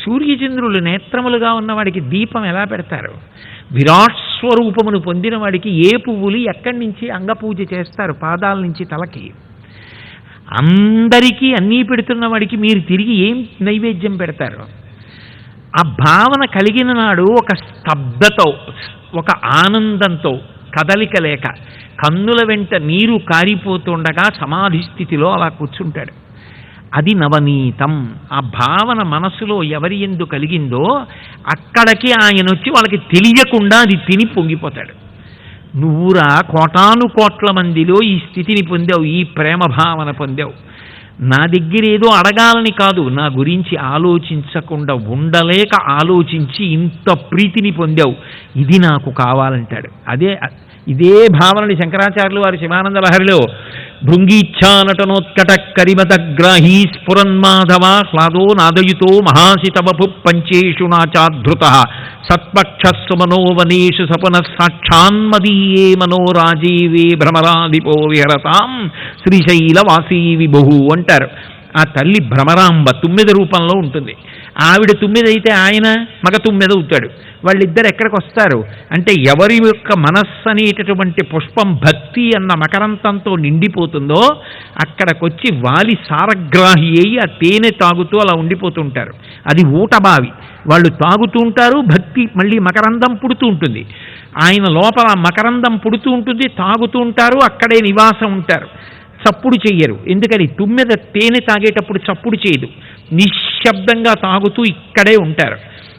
సూర్యచంద్రులు నేత్రములుగా ఉన్నవాడికి దీపం ఎలా పెడతారు? విరాట్ స్వరూపమును పొందిన వాడికి ఏ పువ్వులు ఎక్కడి నుంచి అంగపూజ చేస్తారు? పాదాల నుంచి తలకి. అందరికీ అన్నీ పెడుతున్న వాడికి మీరు తిరిగి ఏం నైవేద్యం పెడతారు? ఆ భావన కలిగిన నాడు ఒక స్తబ్దతో, ఒక ఆనందంతో, కదలిక లేక కన్నుల వెంట నీరు కారిపోతుండగా సమాధి స్థితిలో అలా కూర్చుంటాడు. అది నవనీతం. ఆ భావన మనసులో ఎవరి యందు కలిగిందో అక్కడికి ఆయన వచ్చి వాళ్ళకి తెలియకుండా అది తిని పొంగిపోతాడు. నువ్వురా కోటాను కోట్ల మందిలో ఈ స్థితిని పొందావు, ఈ ప్రేమ భావన పొందావు. నా దగ్గర ఏదో అడగాలని కాదు, నా గురించి ఆలోచించకుండా ఉండలేక ఆలోచించి ఇంత ప్రీతిని పొందావు, ఇది నాకు కావాలంటాడు. ఇదే భావనని శంకరాచార్యులు వారి శివానంద లహరిలో భృంగీచ్ఛానటనోత్కట కరిమతగ్రాహీ స్ఫురన్మాధవ హ్లాదో నాదయుతో మహాశితవపు పంచేషు నాచాధృత సత్పక్షస్సు మనోవనేషు సపున సాక్షాన్మదీయే మనోరాజీవే భ్రమరాధిపో విహరతాం శ్రీశైలవాసీ విభు అంటారు. ఆ తల్లి భ్రమరాంబ తుమ్మెద రూపంలో ఉంటుంది. ఆవిడ తుమ్మెదైతే ఆయన మగ తుమ్మెద అవుతాడు. వాళ్ళిద్దరు ఎక్కడికి వస్తారు అంటే ఎవరి యొక్క మనస్సు అనేటటువంటి పుష్పం భక్తి అన్న మకరంతంతో నిండిపోతుందో అక్కడికొచ్చి వాలి సారగ్రాహి అయ్యి ఆ తేనె తాగుతూ అలా ఉండిపోతుంటారు. అది ఊటబావి. వాళ్ళు తాగుతూ ఉంటారు, భక్తి మళ్ళీ మకరందం పుడుతూ ఉంటుంది. ఆయన లోపల మకరందం పుడుతూ ఉంటుంది, తాగుతూ ఉంటారు, అక్కడే నివాసం ఉంటారు. చప్పుడు చెయ్యరు. ఎందుకని? తుమ్మెద తేనె తాగేటప్పుడు చప్పుడు చేయదు, నిశ్శబ్దంగా తాగుతూ ఇక్కడే ఉంటారు.